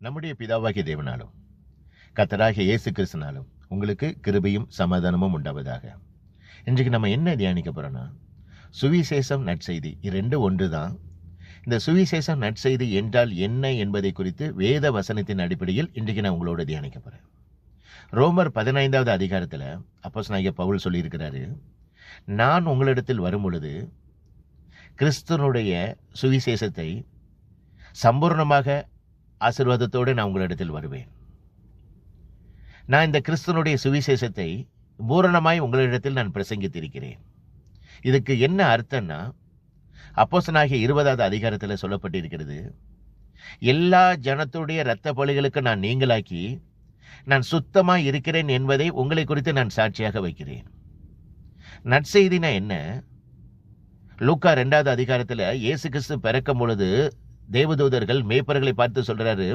நம்முடைய பிதாவாகிய தேவனாலும் கர்த்தராகிய இயேசு கிறிஸ்துனாலும் உங்களுக்கு கிருபையும் சமாதானமும் உண்டாவதாக. இன்றைக்கு நம்ம என்ன தியானிக்க போறோம்னா, சுவிசேஷம் நற்செய்தி. இரண்டு ஒன்று தான். இந்த சுவிசேஷம் நற்செய்தி என்றால் என்ன என்பதை குறித்து வேத வசனத்தின் அடிப்படையில் இன்றைக்கு நான் உங்களோட தியானிக்க போறேன். ரோமர் 15வது அதிகாரத்தில் அப்போஸ்தலனாகிய பவுல் சொல்லியிருக்கிறாரு, நான் உங்களிடத்தில் வரும் பொழுது கிறிஸ்துவனுடைய சுவிசேஷத்தை சம்பூர்ணமாக ஆசீர்வாதத்தோடு நான் உங்களிடத்தில் வருவேன். நான் இந்த கிறிஸ்துவனுடைய சுவிசேஷத்தை பூரணமாய் உங்களிடத்தில் நான் பிரசங்கித்திருக்கிறேன். இதுக்கு என்ன அர்த்தம்னா, அப்போஸ்தலனாகிய 20வது அதிகாரத்தில் சொல்லப்பட்டிருக்கிறது, எல்லா ஜனத்துடைய இரத்த பலிகளுக்கு நான் நீங்களாக்கி நான் சுத்தமாய் இருக்கிறேன் என்பதை உங்களை குறித்து நான் சாட்சியாக வைக்கிறேன். நற்செய்தினா என்ன? லூக்கா 2வது அதிகாரத்தில் இயேசு கிறிஸ்து பிறக்கும் பொழுது தேவதூதர்கள் மேய்ப்பர்களை பார்த்து சொல்றாரு,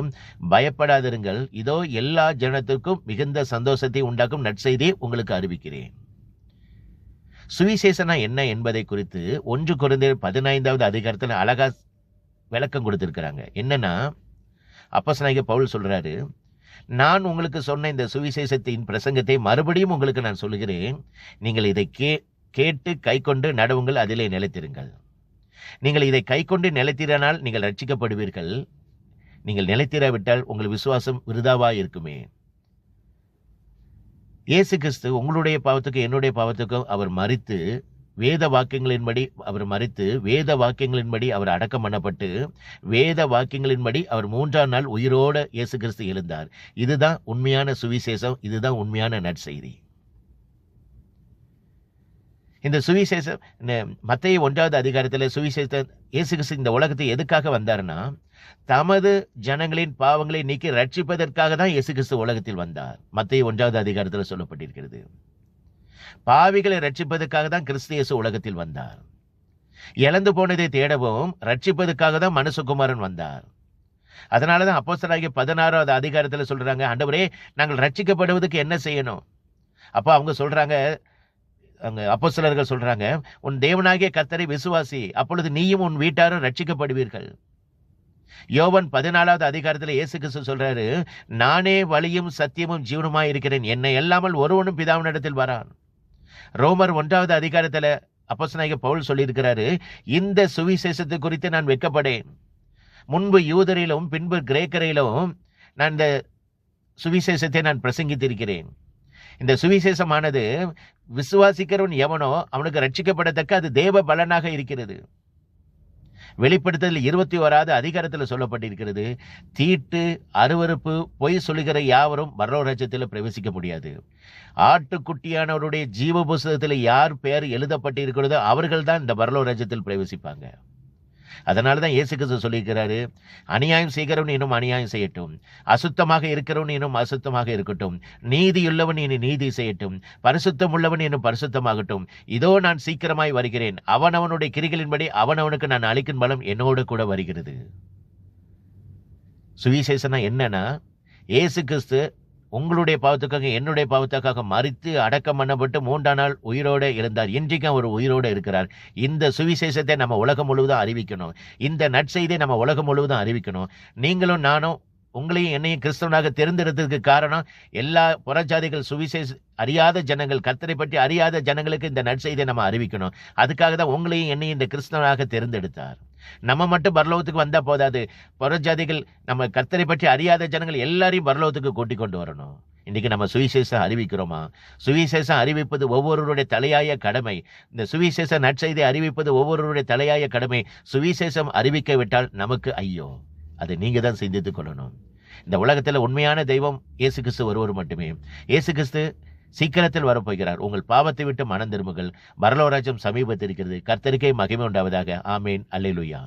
பயப்படாதிருங்கள், இதோ எல்லா ஜனத்துக்கும் மிகுந்த சந்தோஷத்தை உண்டாக்கும் நற்செய்தியை உங்களுக்கு அறிவிக்கிறேன். சுவிசேஷனா என்ன என்பதை குறித்து 1 கொரிந்தியர் 15வது அதிகாரத்தில் அழகா விளக்கம் கொடுத்திருக்கிறாங்க. என்னன்னா, அப்போஸ்தலனாகிய பவுல் சொல்றாரு, நான் உங்களுக்கு சொன்ன இந்த சுவிசேஷத்தின் பிரசங்கத்தை மறுபடியும் உங்களுக்கு நான் சொல்லுகிறேன். நீங்கள் இதை கேட்டு கை கொண்டு நடவுங்கள், அதிலே நிலைத்திருங்கள். நீங்கள் இதை கை கொண்டு நிலைத்திரானால் நீங்கள் ரட்சிக்கப்படுவீர்கள். நீங்கள் நிலைத்திராவிட்டால் உங்கள் விசுவாசம் விருதாவா இருக்குமே. இயேசு கிறிஸ்து உங்களுடைய பாவத்துக்கும் என்னுடைய பாவத்துக்கும் அவர் மரித்து வேத வாக்கியங்களின்படி அவர் அடக்கம் பண்ணப்பட்டு வேத வாக்கியங்களின்படி அவர் 3ஆம் நாள் உயிரோட இயேசு கிறிஸ்து எழுந்தார். இதுதான் உண்மையான சுவிசேஷம், இதுதான் உண்மையான நற்செய்தி. இந்த சுவிசேஷம் மத்தேயு 1வது அதிகாரத்தில் சுவிசேஷம் இயேசு கிறிஸ்து இந்த உலகத்தை எதுக்காக வந்தார்னா, தமது ஜனங்களின் பாவங்களை நீக்கி ரட்சிப்பதற்காக தான் இயேசு கிறிஸ்து உலகத்தில் வந்தார். மத்தேயு 1வது அதிகாரத்தில் சொல்லப்பட்டிருக்கிறது. பாவிகளை ரட்சிப்பதற்காக தான் கிறிஸ்து இயேசு உலகத்தில் வந்தார். இழந்து போனதை தேடவும் ரட்சிப்பதற்காக தான் மனுஷகுமாரன் வந்தார். அதனால தான் அப்போஸ்தலனாகிய 16வது அதிகாரத்தில் சொல்றாங்க, ஆண்டவரே நாங்கள் ரட்சிக்கப்படுவதற்கு என்ன செய்யணும்? அப்போ அவங்க சொல்றாங்க, அங்க அப்போஸ்தலர்கள் சொல்றாங்க, உன் தேவனாகிய கர்த்தரை விசுவாசி, அப்பொழுது நீயும் உன் வீட்டாரும் ரட்சிக்கப்படுவீர்கள். யோவான் 14வது அதிகாரத்தில் இயேசு கிறிஸ்து சொல்றாரு, நானே வழியும் சத்தியமும் ஜீவனுமாய் இருக்கிறேன், என்னை அல்லாமல் ஒருவனும் பிதாவினிடத்தில் வரான். ரோமர் 1வது அதிகாரத்தில் அப்போஸ்தலனாகிய பவுல் சொல்லியிருக்கிறாரு, இந்த சுவிசேஷத்தை குறித்து நான் வெட்கப்படேன். முன்பு யூதரிலும் பின்பு கிரேக்கரிலும் நான் இந்த சுவிசேஷத்தை நான் பிரசங்கித்திருக்கிறேன். இந்த சுவிசேஷமானது விசுவாசிக்கிறவன் எவனோ அவனுக்கு ரட்சிக்கப்படத்தக்க அது தேவ பலனாக இருக்கிறது. வெளிப்படுத்தல் 21வது அதிகாரத்தில் சொல்லப்பட்டிருக்கிறது, தீட்டு, அருவருப்பு, பொய் சொல்லுகிற யாவரும் பரலோக ராஜ்யத்தில் பிரவேசிக்க முடியாது. ஆட்டுக்குட்டியானவருடைய ஜீவ புஸ்தகத்தில் யார் பெயர் எழுதப்பட்டிருக்கிறதோ அவர்கள் தான் இந்த பரலோக ராஜ்யத்தில் பிரவேசிப்பாங்க. அதனால தான் இயேசு கிறிஸ்து சொல்லியிருக்கிறாரு, அநியாயம் செய்கிறவன் இன்னும் அநியாயம் செய்யட்டும், அசுத்தமாக இருக்கிறவன் இன்னும் அசுத்தமாக இருக்கட்டும், நீதியுள்ளவன் இனி நீதி செய்யட்டும், பரிசுத்தம் உள்ளவன் இன்னும் பரிசுத்தமாகட்டும், இதோ நான் சீக்கிரமாய் வருகிறேன், அவனவனுடைய கிரிகளின்படி அவனவனுக்கு நான் அளிக்கும் பலம் என்னோடு கூட வருகிறது. சுவிசேஷனா என்னன்னா, இயேசு கிறிஸ்து உங்களுடைய பாவத்துக்காக என்னுடைய பாவத்துக்காக மரித்து அடக்கம் பண்ணப்பட்டு 3ஆம் நாள் உயிரோடு இருந்தார். இன்றைக்கும் அவர் உயிரோடு இருக்கிறார். இந்த சுவிசேஷத்தை நம்ம உலகம் முழுவதும் அறிவிக்கணும். இந்த நற்செய்தியை நம்ம உலகம் முழுவதும் அறிவிக்கணும். நீங்களும் நானும் உங்களையும் என்னையும் கிறிஸ்தவனாக தேர்ந்தெடுத்ததுக்கு காரணம், எல்லா புறஜாதிகள் சுவிசேஷ அறியாத ஜனங்கள், கர்த்தரை பற்றி அறியாத ஜனங்களுக்கு இந்த நற்செய்தியை நம்ம அறிவிக்கணும். அதுக்காக தான் உங்களையும் என்னையும் இந்த கிறிஸ்தவனாக தேர்ந்தெடுத்தார். நம்ம மட்டும் பரலோகத்துக்கு வந்தா போதாது, புறஜாதிகள் நம்ம கர்த்தரை பற்றி அறியாத ஜனங்கள் எல்லாரையும் பரலோகத்துக்கு கூட்டிக் கொண்டு வரணும். இன்னைக்கு நம்ம சுவிசேஷம் அறிவிக்கிறோமா? சுவிசேஷம் அறிவிப்பது ஒவ்வொருவருடைய தலையாய கடமை. இந்த சுவிசேஷ நற்செய்தியை அறிவிப்பது ஒவ்வொருவருடைய தலையாய கடமை. சுவிசேஷம் அறிவிக்கவிட்டால் நமக்கு ஐயோ. அதை நீங்க தான் சிந்தித்துக் கொள்ளணும். இந்த உலகத்தில் உண்மையான தெய்வம் இயேசு கிறிஸ்து ஒருவர் மட்டுமே. இயேசு கிறிஸ்து சீக்கிரத்தில் வரப்போகிறார். உங்கள் பாவத்தை விட்டு மனம் திரும்புங்கள், பரலோக ராஜ்யம் சமீபத்தில் இருக்கிறது. கர்த்தருக்கே மகிமை உண்டாவதாக. ஆமேன். அல்லேலூயா.